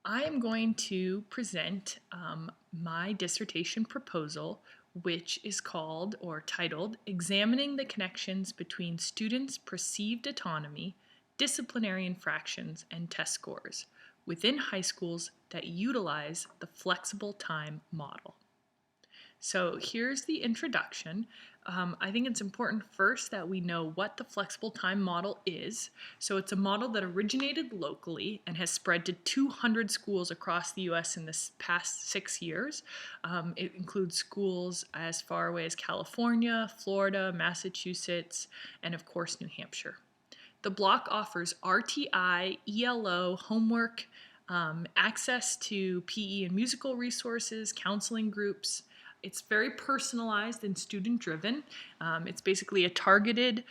I am going to present my dissertation proposal, which is called or titled Examining the Connections Between Students' Perceived Autonomy, Disciplinary Infractions, and Test Scores within high schools that utilize the flexible time model. So here's the introduction. I think it's important first that we know what the flexible time model is. So it's a model that originated locally and has spread to 200 schools across the US in the past 6 years. It includes schools as far away as California, Florida, Massachusetts, and of course New Hampshire. The block offers RTI, ELO, homework, access to PE and musical resources, counseling groups. It's very personalized and student-driven. It's basically a targeted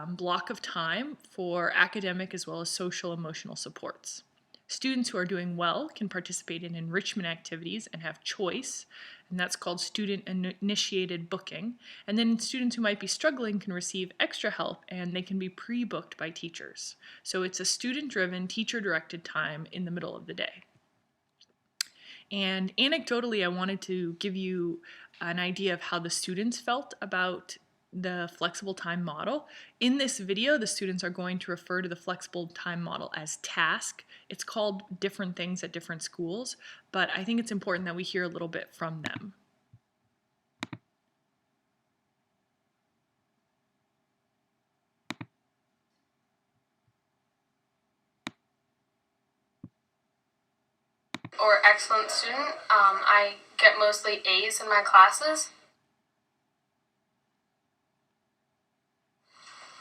block of time for academic as well as social emotional supports. Students who are doing well can participate in enrichment activities and have choice, and that's called student-initiated booking. And then students who might be struggling can receive extra help, and they can be pre-booked by teachers. So it's a student-driven, teacher-directed time in the middle of the day. And anecdotally, I wanted to give you an idea of how the students felt about the flexible time model. In this video, the students are going to refer to the flexible time model as task. It's called different things at different schools, but I think it's important that we hear a little bit from them. Or excellent student. I get mostly A's in my classes.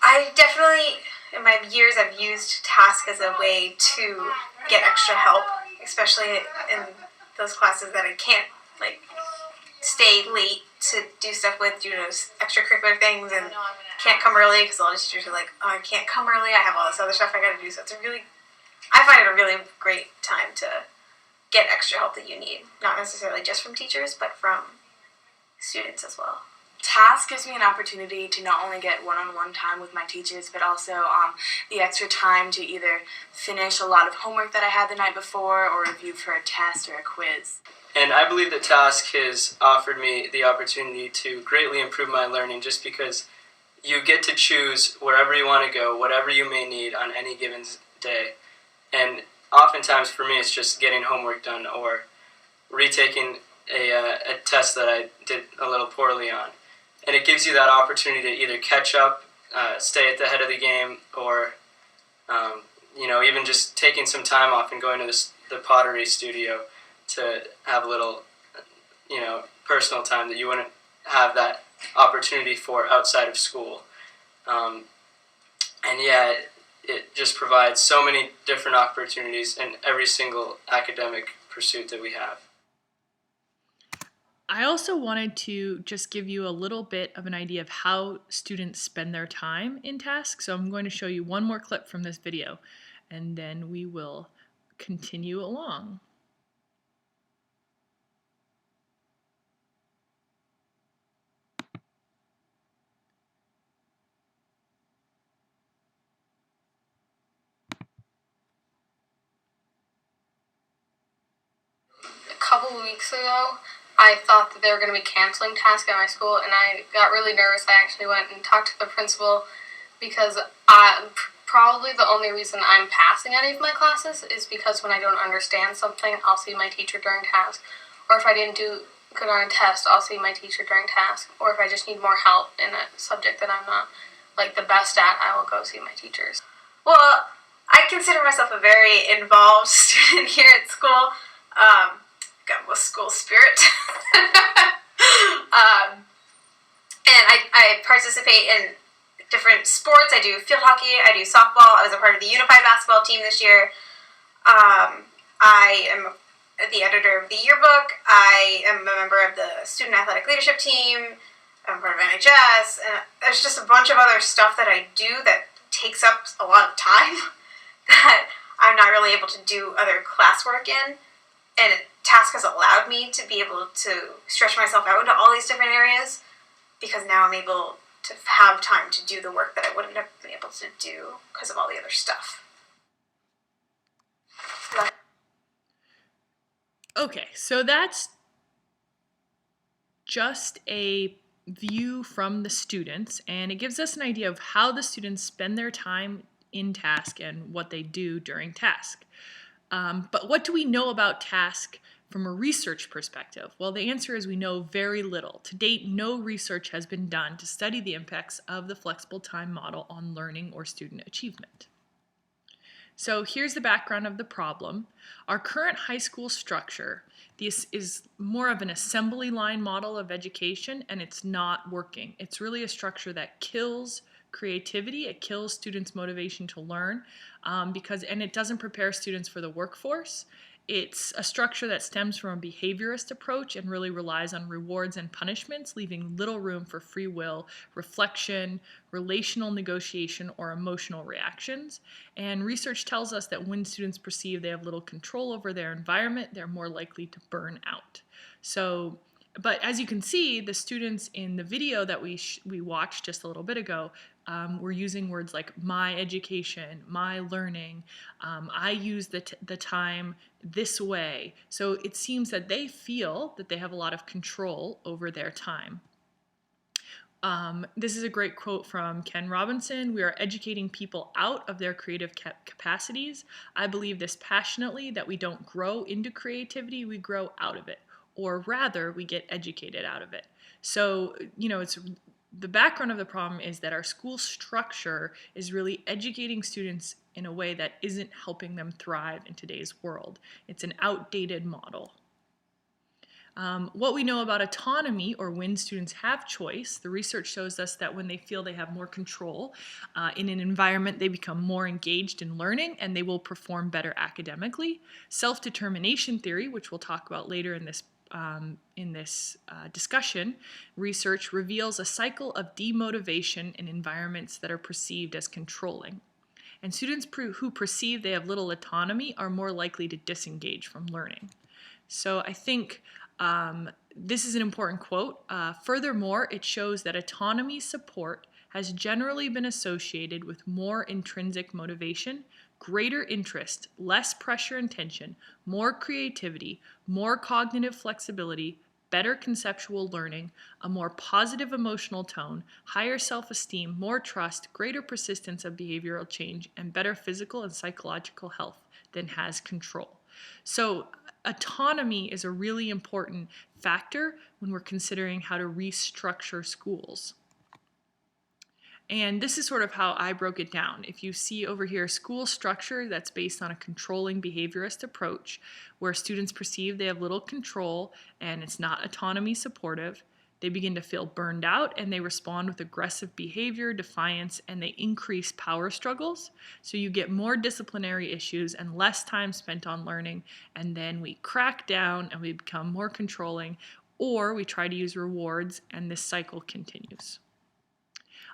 I definitely, in my years, I've used task as a way to get extra help, especially in those classes that I can't stay late to do stuff with due to extracurricular things and can't come early because a lot of teachers are like, oh, I can't come early, I have all this other stuff I got to do. So I find it a really great time to get extra help that you need, not necessarily just from teachers, but from students as well. Task gives me an opportunity to not only get one-on-one time with my teachers, but also the extra time to either finish a lot of homework that I had the night before or review for a test or a quiz. And I believe that task has offered me the opportunity to greatly improve my learning just because you get to choose wherever you want to go, whatever you may need on any given day. And oftentimes for me it's just getting homework done or retaking a test that I did a little poorly on. And it gives you that opportunity to either catch up, stay at the head of the game, or even just taking some time off and going to the pottery studio to have a little personal time that you wouldn't have that opportunity for outside of school. It just provides so many different opportunities in every single academic pursuit that we have. I also wanted to just give you a little bit of an idea of how students spend their time in tasks. So I'm going to show you one more clip from this video, and then we will continue along. A couple of weeks ago, I thought that they were going to be canceling task at my school, and I got really nervous. I actually went and talked to the principal because probably the only reason I'm passing any of my classes is because when I don't understand something, I'll see my teacher during task. Or if I didn't do good on a test, I'll see my teacher during task. Or if I just need more help in a subject that I'm not the best at, I will go see my teachers. Well, I consider myself a very involved student here at school. Got a school spirit. And I participate in different sports. I do field hockey, I do softball. I was a part of the unified basketball team this year. I am the editor of the yearbook. I am a member of the student athletic leadership team. I'm part of NHS. And there's just a bunch of other stuff that I do that takes up a lot of time that I'm not really able to do other classwork in. And task has allowed me to be able to stretch myself out into all these different areas because now I'm able to have time to do the work that I wouldn't have been able to do because of all the other stuff. Okay, so that's just a view from the students, and it gives us an idea of how the students spend their time in task and what they do during task. But what do we know about task from a research perspective? Well, the answer is we know very little. To date, no research has been done to study the impacts of the flexible time model on learning or student achievement. So here's the background of the problem. Our current high school structure, this is more of an assembly line model of education, and it's not working. It's really a structure that kills creativity. It kills students' motivation to learn and it doesn't prepare students for the workforce. It's a structure that stems from a behaviorist approach and really relies on rewards and punishments, leaving little room for free will, reflection, relational negotiation, or emotional reactions. And research tells us that when students perceive they have little control over their environment, they're more likely to burn out. But as you can see, the students in the video that we watched just a little bit ago were using words like my education, my learning, I use the time this way. So it seems that they feel that they have a lot of control over their time. This is a great quote from Ken Robinson. We are educating people out of their creative capacities. I believe this passionately, that we don't grow into creativity, we grow out of it. Or rather, we get educated out of it. So, it's the background of the problem is that our school structure is really educating students in a way that isn't helping them thrive in today's world. It's an outdated model. What we know about autonomy, or when students have choice, the research shows us that when they feel they have more control in an environment, they become more engaged in learning and they will perform better academically. Self-determination theory, which we'll talk about later in this discussion, research reveals a cycle of demotivation in environments that are perceived as controlling. And students who perceive they have little autonomy are more likely to disengage from learning. So I think this is an important quote. Furthermore, it shows that autonomy support has generally been associated with more intrinsic motivation, greater interest, less pressure and tension, more creativity, more cognitive flexibility, better conceptual learning, a more positive emotional tone, higher self-esteem, more trust, greater persistence of behavioral change, and better physical and psychological health than has control. So autonomy is a really important factor when we're considering how to restructure schools. And this is sort of how I broke it down. If you see over here, school structure that's based on a controlling behaviorist approach, where students perceive they have little control and it's not autonomy supportive, they begin to feel burned out and they respond with aggressive behavior, defiance, and they increase power struggles. So you get more disciplinary issues and less time spent on learning, and then we crack down and we become more controlling, or we try to use rewards, and this cycle continues.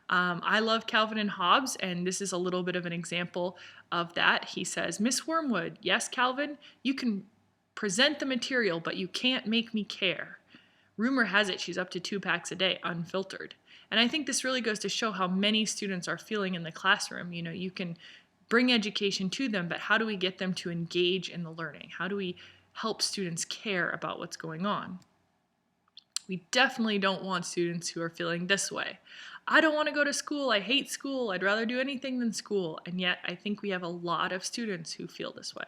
I love Calvin and Hobbes, and this is a little bit of an example of that. He says, Miss Wormwood, yes, Calvin, you can present the material, but you can't make me care. Rumor has it she's up to 2 packs a day, unfiltered. And I think this really goes to show how many students are feeling in the classroom. You can bring education to them, but how do we get them to engage in the learning? How do we help students care about what's going on? We definitely don't want students who are feeling this way. I don't want to go to school. I hate school. I'd rather do anything than school. And yet I think we have a lot of students who feel this way.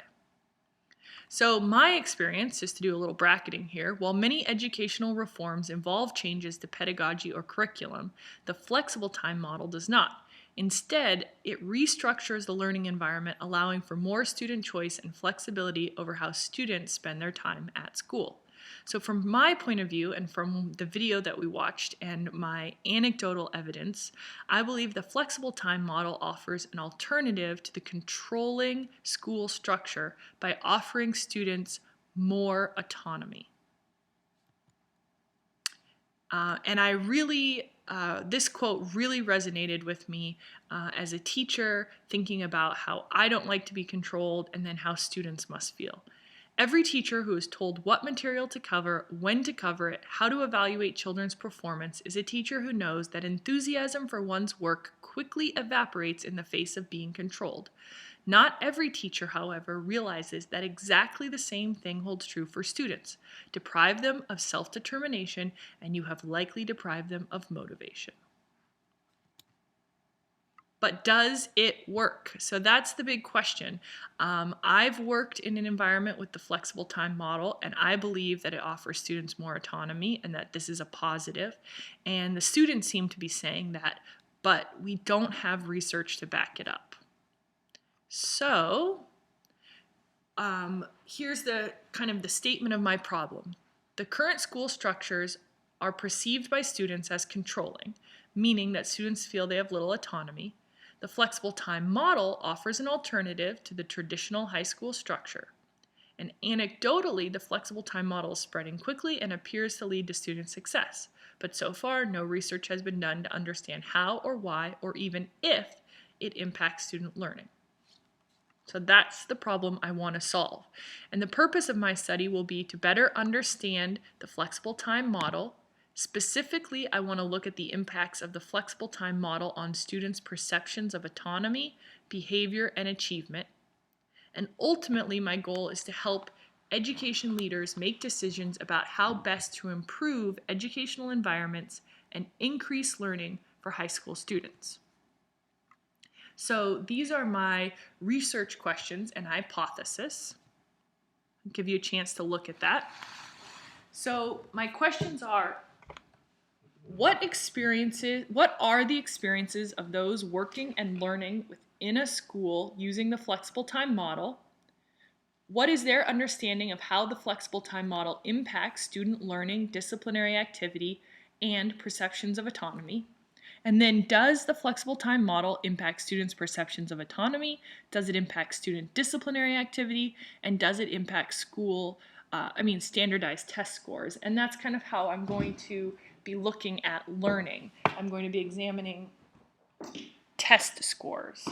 So my experience, just to do a little bracketing here, while many educational reforms involve changes to pedagogy or curriculum, the flexible time model does not. Instead, it restructures the learning environment, allowing for more student choice and flexibility over how students spend their time at school. So from my point of view and from the video that we watched and my anecdotal evidence, I believe the flexible time model offers an alternative to the controlling school structure by offering students more autonomy. And I really, this quote really resonated with me as a teacher, thinking about how I don't like to be controlled and then how students must feel. Every teacher who is told what material to cover, when to cover it, how to evaluate children's performance is a teacher who knows that enthusiasm for one's work quickly evaporates in the face of being controlled. Not every teacher, however, realizes that exactly the same thing holds true for students. Deprive them of self-determination, and you have likely deprived them of motivation. But does it work? So that's the big question. I've worked in an environment with the flexible time model, and I believe that it offers students more autonomy and that this is a positive. And the students seem to be saying that, but we don't have research to back it up. So here's the kind of the statement of my problem. The current school structures are perceived by students as controlling, meaning that students feel they have little autonomy. The flexible time model offers an alternative to the traditional high school structure. And anecdotally, the flexible time model is spreading quickly and appears to lead to student success. But so far, no research has been done to understand how or why or even if it impacts student learning. So that's the problem I want to solve. And the purpose of my study will be to better understand the flexible time model. Specifically, I want to look at the impacts of the flexible time model on students' perceptions of autonomy, behavior, and achievement. And ultimately, my goal is to help education leaders make decisions about how best to improve educational environments and increase learning for high school students. So these are my research questions and hypothesis. I'll give you a chance to look at that. So my questions are, what are the experiences of those working and learning within a school using the flexible time model? What is their understanding of how the flexible time model impacts student learning, disciplinary activity, and perceptions of autonomy? And then, does the flexible time model impact students' perceptions of autonomy? Does it impact student disciplinary activity? And does it impact standardized test scores? And that's kind of how I'm going to be looking at learning. I'm going to be examining test scores.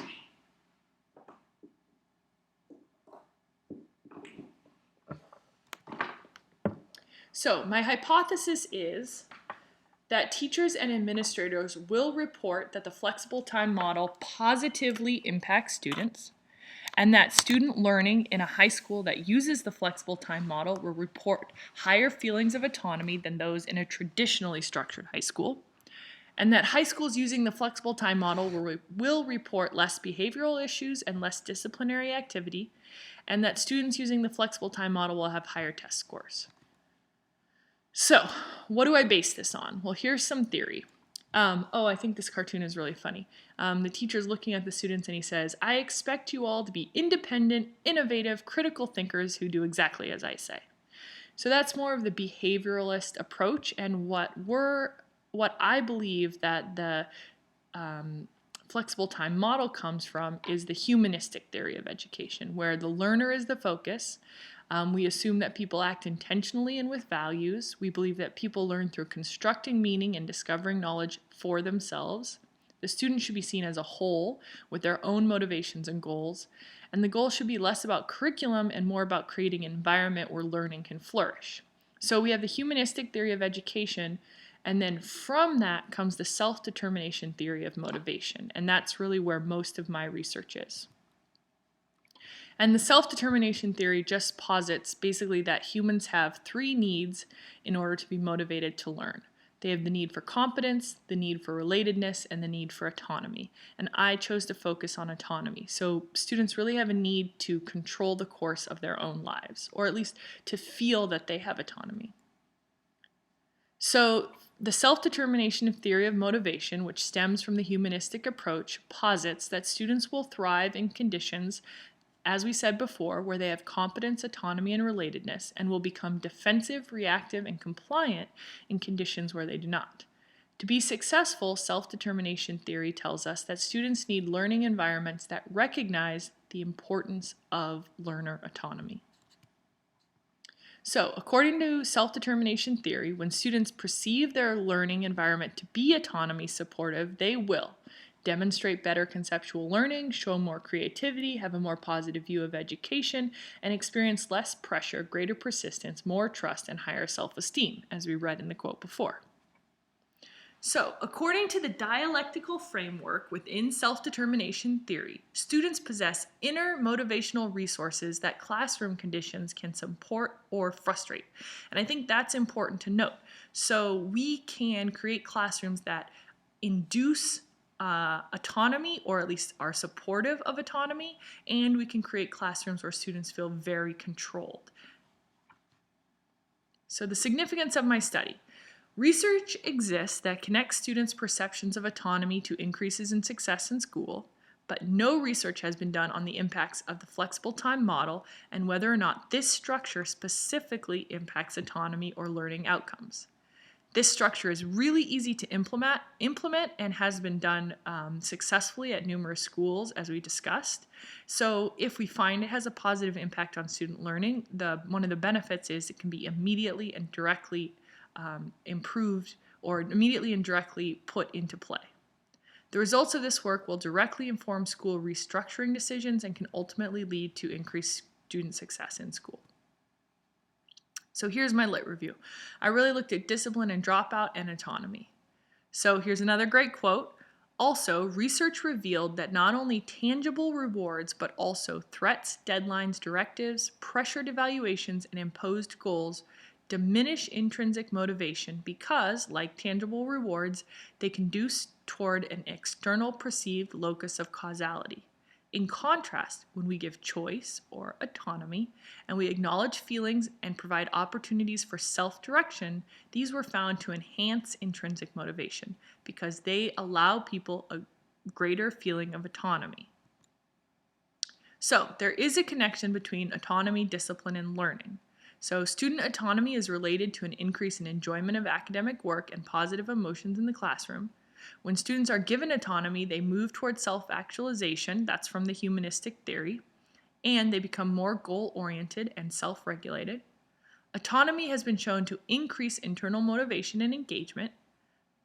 So my hypothesis is that teachers and administrators will report that the flexible time model positively impacts students, and that student learning in a high school that uses the flexible time model will report higher feelings of autonomy than those in a traditionally structured high school, and that high schools using the flexible time model will report less behavioral issues and less disciplinary activity, and that students using the flexible time model will have higher test scores. So, what do I base this on? Well, here's some theory. I think this cartoon is really funny. The teacher's looking at the students and he says, "I expect you all to be independent, innovative, critical thinkers who do exactly as I say." So that's more of the behavioralist approach, and what I believe that the flexible time model comes from is the humanistic theory of education, where the learner is the focus. We assume that people act intentionally and with values. We believe that people learn through constructing meaning and discovering knowledge for themselves. The student should be seen as a whole with their own motivations and goals. And the goal should be less about curriculum and more about creating an environment where learning can flourish. So we have the humanistic theory of education, and then from that comes the self-determination theory of motivation. And that's really where most of my research is. And the self-determination theory just posits basically that humans have 3 needs in order to be motivated to learn. They have the need for competence, the need for relatedness, and the need for autonomy. And I chose to focus on autonomy. So students really have a need to control the course of their own lives, or at least to feel that they have autonomy. So the self-determination theory of motivation, which stems from the humanistic approach, posits that students will thrive in conditions, as we said before, where they have competence, autonomy, and relatedness, and will become defensive, reactive, and compliant in conditions where they do not. To be successful, self-determination theory tells us that students need learning environments that recognize the importance of learner autonomy. So, according to self-determination theory, when students perceive their learning environment to be autonomy supportive, they will demonstrate better conceptual learning, show more creativity, have a more positive view of education, and experience less pressure, greater persistence, more trust, and higher self-esteem, as we read in the quote before. So, according to the dialectical framework within self-determination theory, students possess inner motivational resources that classroom conditions can support or frustrate. And I think that's important to note. So, we can create classrooms that induce autonomy, or at least are supportive of autonomy, and we can create classrooms where students feel very controlled. So, the significance of my study. Research exists that connects students' perceptions of autonomy to increases in success in school, but no research has been done on the impacts of the flexible time model and whether or not this structure specifically impacts autonomy or learning outcomes. This structure is really easy to implement and has been done successfully at numerous schools, as we discussed. So if we find it has a positive impact on student learning, one of the benefits is it can be immediately and directly improved or immediately and directly put into play. The results of this work will directly inform school restructuring decisions and can ultimately lead to increased student success in school. So here's my lit review. I really looked at discipline and dropout and autonomy. So here's another great quote. Also, research revealed that not only tangible rewards, but also threats, deadlines, directives, pressured evaluations, and imposed goals diminish intrinsic motivation because, like tangible rewards, they conduce toward an external perceived locus of causality. In contrast, when we give choice or autonomy and we acknowledge feelings and provide opportunities for self-direction, these were found to enhance intrinsic motivation because they allow people a greater feeling of autonomy. So, there is a connection between autonomy, discipline, and learning. So, student autonomy is related to an increase in enjoyment of academic work and positive emotions in the classroom. When students are given autonomy, they move towards self-actualization, that's from the humanistic theory, and they become more goal-oriented and self-regulated. Autonomy has been shown to increase internal motivation and engagement,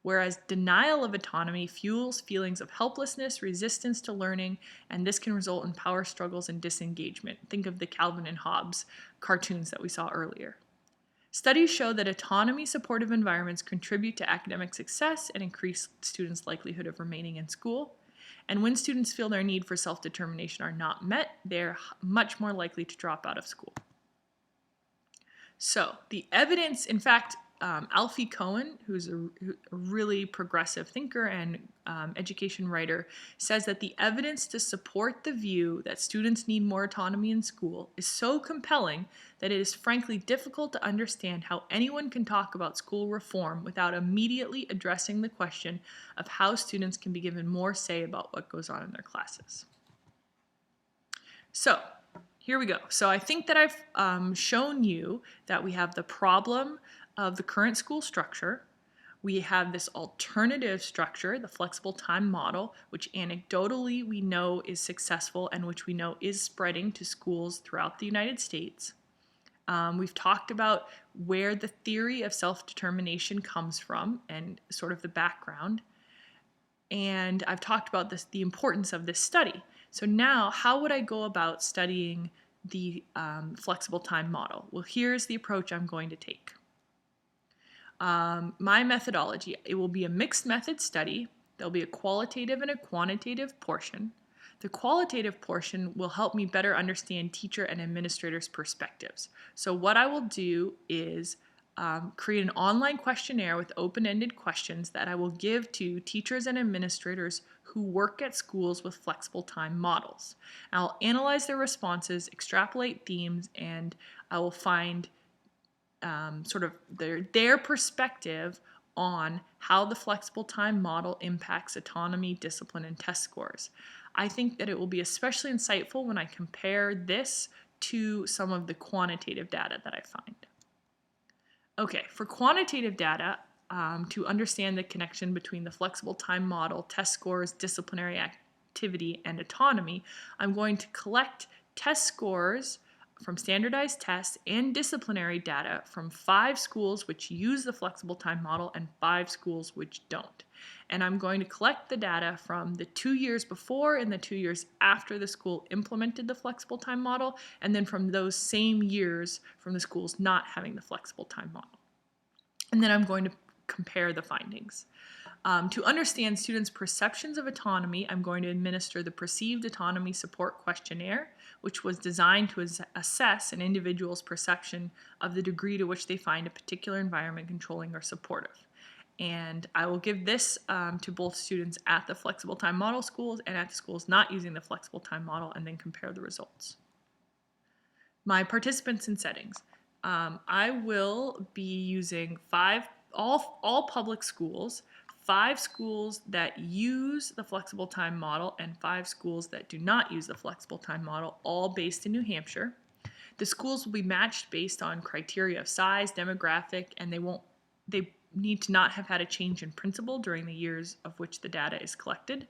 whereas denial of autonomy fuels feelings of helplessness, resistance to learning, and this can result in power struggles and disengagement. Think of the Calvin and Hobbes cartoons that we saw earlier. Studies show that autonomy-supportive environments contribute to academic success and increase students' likelihood of remaining in school. And when students feel their need for self-determination are not met, they're much more likely to drop out of school. So the evidence, in fact, Alfie Cohen, who's a really progressive thinker and education writer, says that the evidence to support the view that students need more autonomy in school is so compelling that it is frankly difficult to understand how anyone can talk about school reform without immediately addressing the question of how students can be given more say about what goes on in their classes. So, here we go. So I think that I've shown you that we have the problem of the current school structure. We have this alternative structure, the flexible time model, which anecdotally we know is successful and which we know is spreading to schools throughout the United States. We've talked about where the theory of self-determination comes from and sort of the background. And I've talked about the importance of this study. So now, how would I go about studying the flexible time model? Well, here's the approach I'm going to take. My methodology, it will be a mixed method study. There'll be a qualitative and a quantitative portion. The qualitative portion will help me better understand teacher and administrators' perspectives. So what I will do is create an online questionnaire with open-ended questions that I will give to teachers and administrators who work at schools with flexible time models. I'll analyze their responses, extrapolate themes, and I will find sort of their perspective on how the flexible time model impacts autonomy, discipline, and test scores. I think that it will be especially insightful when I compare this to some of the quantitative data that I find. Okay, for quantitative data, to understand the connection between the flexible time model, test scores, disciplinary activity, and autonomy, I'm going to collect test scores from standardized tests and disciplinary data from 5 schools which use the flexible time model and 5 schools which don't. And I'm going to collect the data from the 2 years before and the 2 years after the school implemented the flexible time model, and then from those same years from the schools not having the flexible time model. And then I'm going to compare the findings. To understand students' perceptions of autonomy, I'm going to administer the Perceived Autonomy Support Questionnaire, which was designed to assess an individual's perception of the degree to which they find a particular environment controlling or supportive. And I will give this to both students at the flexible time model schools and at the schools not using the flexible time model, and then compare the results. My participants and settings. I will be using all public schools, 5 schools that use the flexible time model, and 5 schools that do not use the flexible time model, all based in New Hampshire. The schools will be matched based on criteria of size, demographic, and they need to not have had a change in principal during the years of which the data is collected.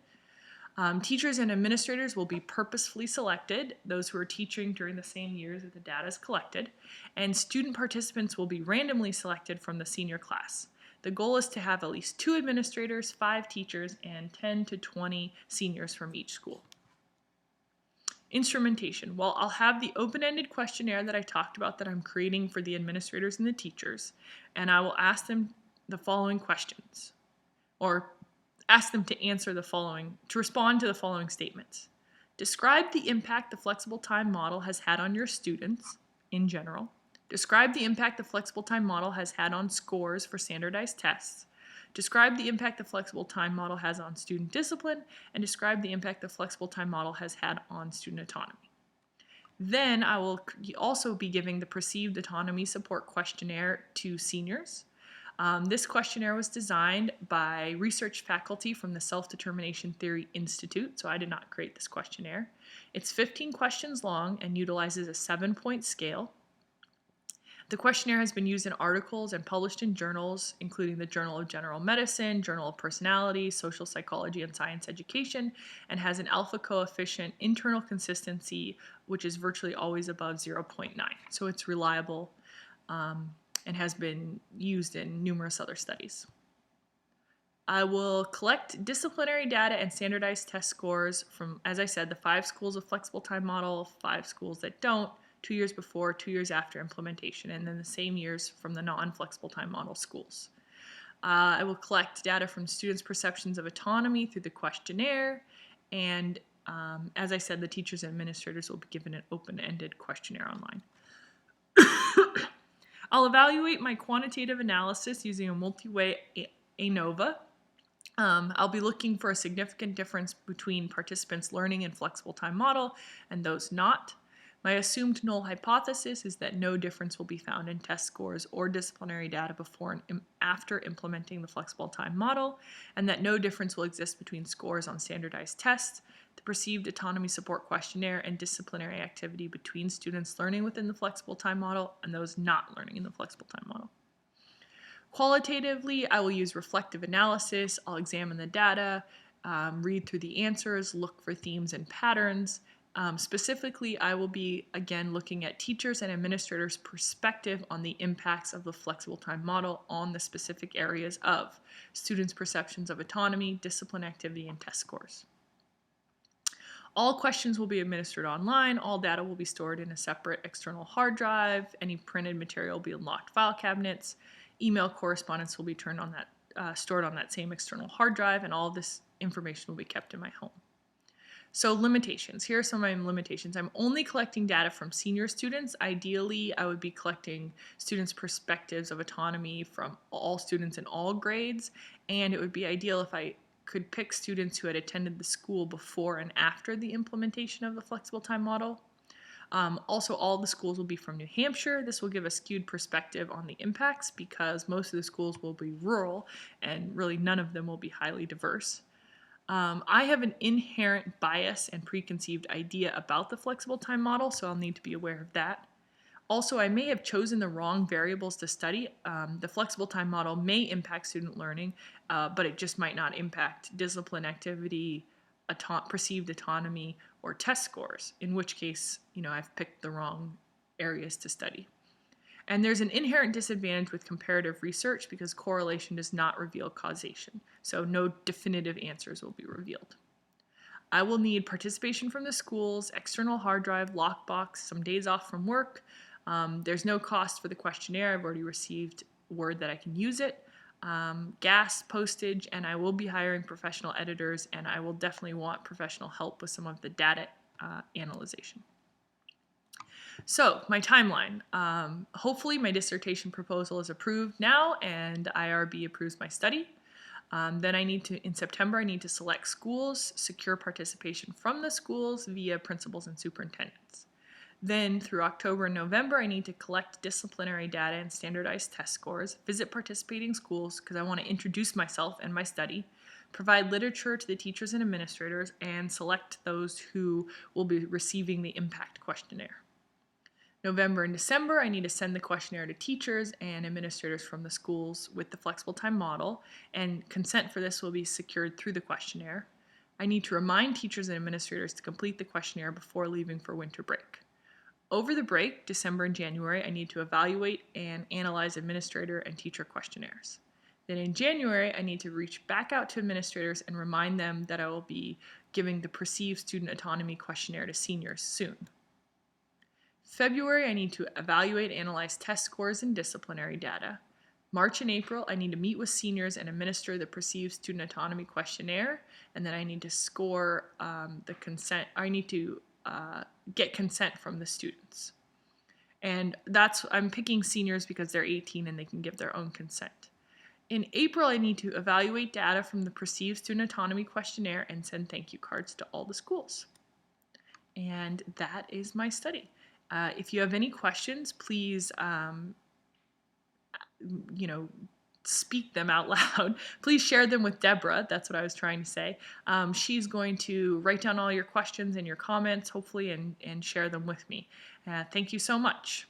Teachers and administrators will be purposefully selected, those who are teaching during the same years that the data is collected, and student participants will be randomly selected from the senior class. The goal is to have at least 2 administrators, 5 teachers, and 10 to 20 seniors from each school. Instrumentation. Well, I'll have the open-ended questionnaire that I talked about that I'm creating for the administrators and the teachers, and I will ask them the following questions, or ask them to respond to the following statements. Describe the impact the flexible time model has had on your students in general. Describe the impact the flexible time model has had on scores for standardized tests. Describe the impact the flexible time model has on student discipline, and describe the impact the flexible time model has had on student autonomy. Then I will also be giving the Perceived Autonomy Support Questionnaire to seniors. This questionnaire was designed by research faculty from the Self-Determination Theory Institute, so I did not create this questionnaire. It's 15 questions long and utilizes a 7-point scale. The questionnaire has been used in articles and published in journals, including the Journal of General Medicine, Journal of Personality, Social Psychology, and Science Education, and has an alpha coefficient internal consistency, which is virtually always above 0.9. So it's reliable and has been used in numerous other studies. I will collect disciplinary data and standardized test scores from, as I said, the 5 schools of flexible time model, 5 schools that don't, 2 years before, 2 years after implementation, and then the same years from the non-flexible time model schools. I will collect data from students' perceptions of autonomy through the questionnaire, and as I said, the teachers and administrators will be given an open-ended questionnaire online. I'll evaluate my quantitative analysis using a multi-way ANOVA. I'll be looking for a significant difference between participants learning in flexible time model and those not. My assumed null hypothesis is that no difference will be found in test scores or disciplinary data before and after implementing the flexible time model, and that no difference will exist between scores on standardized tests, the Perceived Autonomy Support Questionnaire, and disciplinary activity between students learning within the flexible time model and those not learning in the flexible time model. Qualitatively, I will use reflective analysis. I'll examine the data, read through the answers, look for themes and patterns. Specifically, I will be, again, looking at teachers and administrators' perspective on the impacts of the flexible time model on the specific areas of students' perceptions of autonomy, discipline activity, and test scores. All questions will be administered online. All data will be stored in a separate external hard drive. Any printed material will be in locked file cabinets. Email correspondence will be stored on that same external hard drive, and all of this information will be kept in my home. So limitations. Here are some of my limitations. I'm only collecting data from senior students. Ideally, I would be collecting students' perspectives of autonomy from all students in all grades, and it would be ideal if I could pick students who had attended the school before and after the implementation of the flexible time model. Also, all the schools will be from New Hampshire. This will give a skewed perspective on the impacts because most of the schools will be rural and really none of them will be highly diverse. I have an inherent bias and preconceived idea about the flexible time model, so I'll need to be aware of that. Also, I may have chosen the wrong variables to study. The flexible time model may impact student learning, but it just might not impact discipline activity, perceived autonomy, or test scores, in which case, I've picked the wrong areas to study. And there's an inherent disadvantage with comparative research because correlation does not reveal causation, so no definitive answers will be revealed. I will need participation from the schools, external hard drive, lockbox, some days off from work. There's no cost for the questionnaire. I've already received word that I can use it. gas, postage, and I will be hiring professional editors, and I will definitely want professional help with some of the data analyzation. So, my timeline. Hopefully, my dissertation proposal is approved now, and IRB approves my study. Then in September, I need to select schools, secure participation from the schools via principals and superintendents. Then through October and November, I need to collect disciplinary data and standardized test scores, visit participating schools because I want to introduce myself and my study, provide literature to the teachers and administrators, and select those who will be receiving the impact questionnaire. November and December, I need to send the questionnaire to teachers and administrators from the schools with the flexible time model, and consent for this will be secured through the questionnaire. I need to remind teachers and administrators to complete the questionnaire before leaving for winter break. Over the break, December and January, I need to evaluate and analyze administrator and teacher questionnaires. Then in January, I need to reach back out to administrators and remind them that I will be giving the perceived student autonomy questionnaire to seniors soon. February, I need to evaluate and analyze test scores and disciplinary data. March and April, I need to meet with seniors and administer the perceived student autonomy questionnaire, and then I need to score the consent. I need to get consent from the students. And I'm picking seniors because they're 18 and they can give their own consent. In April, I need to evaluate data from the perceived student autonomy questionnaire and send thank you cards to all the schools. And that is my study. If you have any questions, please, speak them out loud. Please share them with Deborah. That's what I was trying to say. She's going to write down all your questions and your comments, hopefully, and share them with me. Thank you so much.